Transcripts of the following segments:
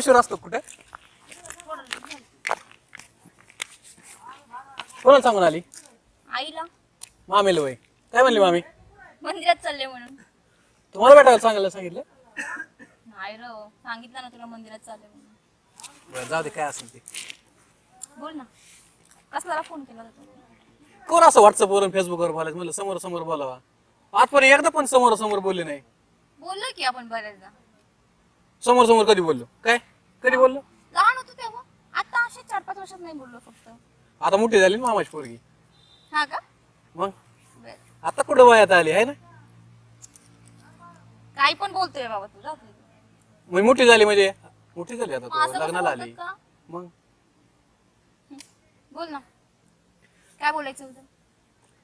विश्वास असतो कुठे कोणाला सांगून आली आईला मामीला वय काय म्हणली मामी मंदिरात चालले म्हणून. तुम्हाला भेटायला सांगितलं नाही र सांगितलं ना तुला मंदिरात चालले म्हणून. बरं, जाऊ दे काय असेल ते बोल ना कसला फोन केला होता. कोण असं व्हॉट्सअपवर फेसबुकवर बोलायचं म्हणलं समोर समोर बोलावा आजपर्यंत एकदा पण समोर समोर बोलले नाही बोललो की आपण बऱ्याचदा. समोर समोर कधी बोललो काय कधी बोललो लहान होतो तेव्हा. आता असे 4-5 वर्षात नाही बोललो फक्त. आता मोठी झाली ना मामाची पोरगी हा का मग बरं. आता कुठं वयात आली आहे ना काही पण बोलतोय बाबा तू जाऊ दे. मग मोठी झाली म्हणजे मोठी झाली आता मग असं तू कसं लग्नाला बोलतात आली का? मग बोल ना काय बोलायचं होतं.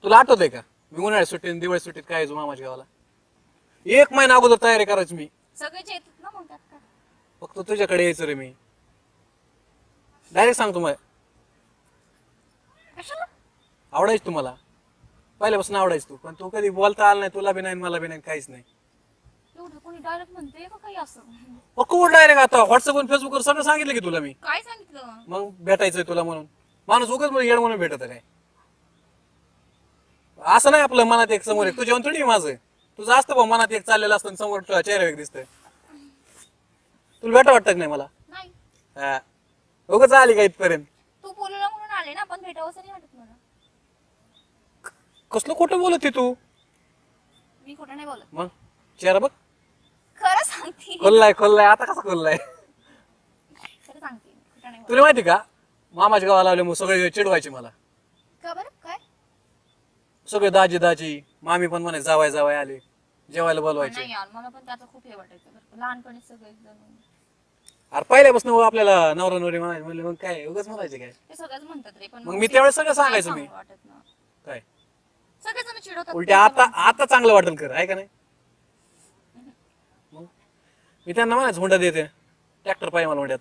तुला आठवतंय का मी उन्हाळ्यात सुट्टीत दिवाळी सुट्टीत काय यायचो मामाच्या गावाला 1 महिना अगोदर तयारी करायची मी सगळेच येतात ना मग त्यात काय. फक्त तुझ्याकडे यायचं रे मी डायरेक्ट सांगतो मग कशाला आवडायच तुम्हाला पहिल्यापासून आवडायच तू पण तू कधी बोलता आला नाही तुला बी नाही मला बी नाही काहीच नाही एवढं कोणी डायरेक्ट म्हणते का काही असं. कुठं डायरेक्ट आता व्हॉट्सअपवर फेसबुकवर सगळं सांगितलं की तुला मी काय सांगितलं. मग भेटायचंय तुला म्हणून माणूस उगाच येड म्हणून भेटत काय असं नाही आपलं मनात एक समोर एक तुझ्या थोडी माझं तुझं असतं बा मनात एक चाललेलं असतं समोर चेहरा एक दिसतंय तुला भेटा वाटत नाही मला नाही हा उगाच आली का इथपर्यंत तू बोलला म्हणून आले ना पण भेटावंसं नाही वाटत मला. कसलं खोटं बोलत आहे तू मी खोटं नाही बोलत. मग चेहरा बघ खरं सांगते खोललाय आता कसा खोललाय खरं सांगते खोटं नाही बोलत. तुला माहिती का मामाच्या गावाला आले मग सगळे चिडवायचे मला का बरं काय सगळे दाजी दाजी मामी पण म्हणे जावाय जावाय आले जेवायला बोलवायचे नाही यार मला पण त्याचं खूप हे वाटायचं बरं का. लहानपणी सगळे जण अरे पहिल्यापासून आपल्याला नवरा नवरी म्हणायचे म्हणले मग काय उगाच म्हणायचे काय ते सगळंच म्हणतात रे पण मग मी त्यावेळेस सगळं सांगायचं काय मी सांगू वाटत ना. काय सगळेजण चिडवतात. उलटे आता चांगलं वाटेल कर आहे का नाही मग मी त्यांना म्हणायचं हुंडा देते ट्रॅक्टर पाहिजे मला हुंड्यात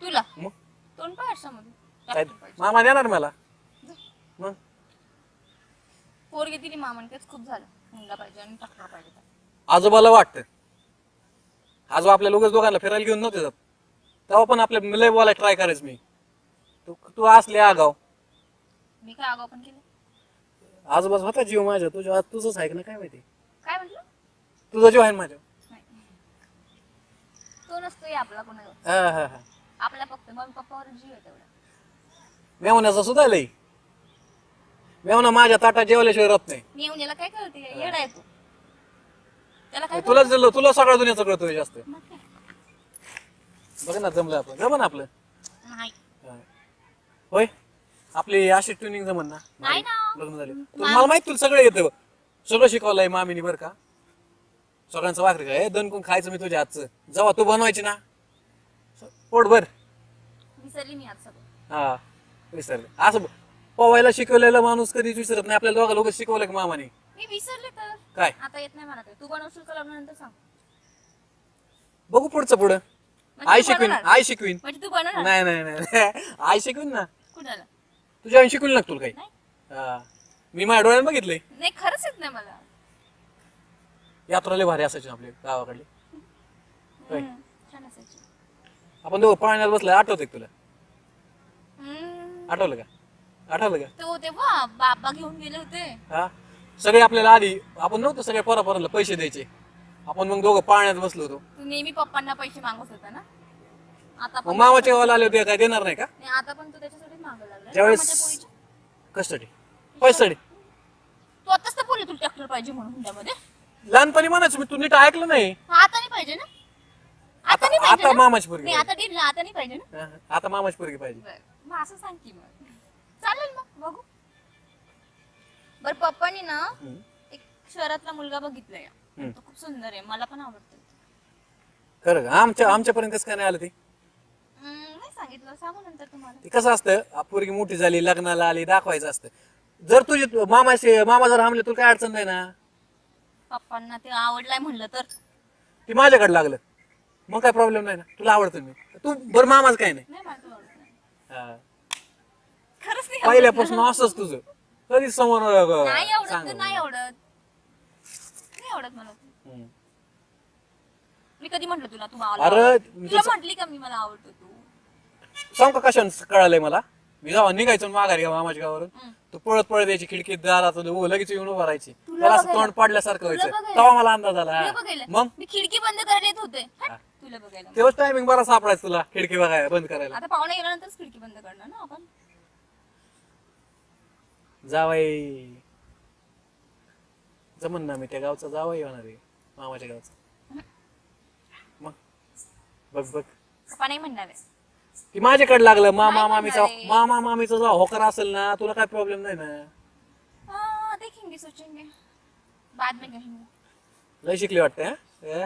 तुला मग तोंड पाहिजे काय मामा देणार मला मग पोरगी दिली मामांकच खूप झालं. मुलगा पाहिजे आणि टाकला पाहिजे. आजोबाला वाटतं आजोबा आपल्या लोकच दोघांना फिरायला घेऊन नव्हते जात तेव्हा पण आपल्या लय बोलायला ट्राय करायचं मी तू असले आगाव मी काय आगाव पण केलं. आजोबाच होता जीव माझ्या तुझ्या तुझंच आहे ना काय माहिती काय म्हटलं तुझा जीव आहे ना माझ्या नाही तो नसतोय आपला कोणाला. हा हा हा आपला फक्त मम्मी पप्पावर जीव आहे तेवढा. मेवण्याचा सुद्धा लई मेवना माझ्या ताटात जेवल्याशिवाय राहत नाही मी येऊन याला काय कळते येडा आहे तू. त्याला काय तुला दिलं तुला सगळ्या दुनियाचं कळतोय जास्त मग काय? बघ ना जमलं आपलं जमन ना आपलं नाही हा. होय आपली अशी ट्युनिंग जमन ना नाही ना. लग्न झाले मला माहित तुला सगळं येतं सगळं शिकवलंय मामीनी बरं का सगळ्यांचं वाकरी काय दणकून खायचं मी तुझ्या हातचं जेव्हा तू बनवायची ना पोट भर विसरली मी आज सगळं. हा विसरले असं पोवायला शिकवलेला माणूस कधीच विसरत नाही आपल्याला दोघा लोक शिकवलं की मामाने मी विसरले तर काय आता येत नाही मला ते. तू बनवशील का लग्नानंतर सांग. बघू पुढचं पुढं म्हणजे आई तू शिकवीन बनवणार? आई शिकवीन म्हणजे तू बनवणार नाही नाही नाही आई शिकवीन ना कुणाला. तुझ्या आई शिकवीन ना तुला काही नाही हा मी माझ्या डोळ्यानं बघितलंय नाही खरंच येत नाही मला. यात्रा भारी असायची आपल्या गावाकडली होय. छान असायची. आपण दोघं पाण्यात बसलाय आठवतंय का तुला हम्म. आठवलं का तो तेव्हा बाबा घेऊन गेले होते. हा सगळे आपल्याला आधी आपण नव्हतं सगळ्या पोरापोरांना पैसे द्यायचे आपण मग दोघं पाण्यात बसलो होतो तू नेहमी पप्पांना पैसे मागत होता ना. आता मग पण मामाच्या गावाला आले होते काय देणार नाही का नाही, आता पण तू त्याच्यासाठीच मागायला लागला ना ज्यावेळेस मामाच्या पोरीच्या. कशासाठी पैशासाठी तू आताच तर बोलले तुला ट्रॅक्टर पाहिजे म्हणून हुंड्यामध्ये. लहानपणी म्हणायचं मी तू नीट ऐकलं नाही आता नाही पाहिजे ना. आता नाही पाहिजे आता ना? मामाची पोरगी नाही आता डील आता नाही पाहिजे ना. हा, आता मामाची पोरगी पाहिजे बरं, मग असं सांग की मग चालेल मग बघू. बर पप्पानी ना एक शहरातला मुलगा बघितलाय. तो खूप सुंदर आहे मला पण आवडतो. खरं का आमच्यापर्यंत कसं काय नाही आलं ते नाही सांगितलं सांगू नंतर तुम्हाला. ते कसं असतं पोरगी मोठी झाली लग्नाला आली दाखवायचं असतं जर तुझे मामा जर हमले तुला काय अडचण नाही ना पप्पांना ते आवडलाय म्हणलं तर ती माझ्याकडे लागलं मग काय प्रॉब्लेम नाही ना तुला आवडतं मी तू बरं मामाच काय नाही नाही मला तो आवडत नाही. हा. खरंच नाही आवडत. पहिल्यापासून असंच तुझं कधीच समोर नाही आवडत सांग तर नाही आवडत. नाही आवडत मला. मी कधी म्हंटल तुला तू मला अरे, आवडतो? मी तुला तसं- म्हंटली का मी मला आवडतो तू? सांग का कशाने कळालंय मला. मी जेव्हा निघायचो ना माघारी मामाच्या गावावरून, तू पळत पळत यायची खिडकीत दारात लगेच येऊन उभा राहायची. तुला त्याला असं बघायला. तोंड पाडल्यासारखं तुला व्हायचं. बघायला. तेव्हा मला अंदाज आला. तुला बघायला मग मी खिडकी बंद करायला येत होते हट, तुला बघायला. तेव्हाच टायमिंग बरा सापडायचं तुला खिडकी बघायला बंद करायला. आता पाहुणे गेल्यानंतरच खिडकी बंद करणार ना आपण. जावाई जमन ना, मी त्या गावचा जावाई होणार आहे मामाच्या गावचा. मग बघ बघ पप्पा नाही म्हणणार आहे. की माझ्याकडे लागलं मामा नाही मामीचा म्हणणार आहे. मामा मामीचा जो होकार असेल ना, तुला काय प्रॉब्लेम नाही ना. हाँ देखेंगे सोचेंगे बाद में कहेंगे. लय शिकली वाटते हा?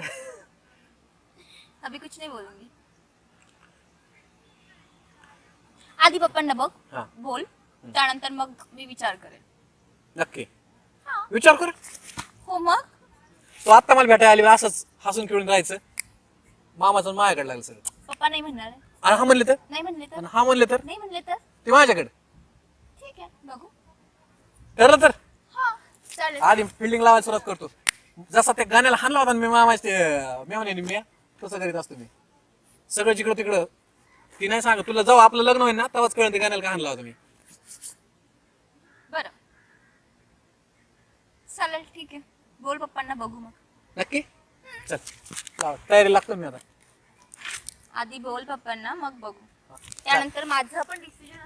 अभी कुछ नहीं बोलूंगी. आधी पप्पांना बघ हा. बोल, त्यानंतर मग मी विचार करेन. नक्की हा. विचार कर. हो मग तू आता मला भेटायला आली असंच हसून खेळून राहायचं. मामाचं आणि माझ्याकडे लागलं सगळं. पप्पा नाही म्हणणार आहे. आणि हा म्हणले तर, नाही म्हणले तर, आणि हा म्हणले तर, नाही म्हणले तर ते माझ्याकडे ठीक आहे बघू. ठरलं तर हा चालेल. आधी फिल्डिंग लावायला सुरुवात करतो. जसा त्या गाण्याला हाणला होता ना मी मामाच्या मेवणे मी तसं करीत असतो मी. सगळं जिकडं तिकडं. ती नाही सांग तुला, जेव्हा आपलं लग्न होईल ना तेव्हाच कळण ते गाण्याला का हाणला होता मी. बरं चालेल ठीक आहे. बोल पप्पांना बघू मग. नक्की चल लाव. तयारी लागतो मी आता. आधी बोल पप्पांना मग बघू. त्यानंतर माझं पण डिसिजन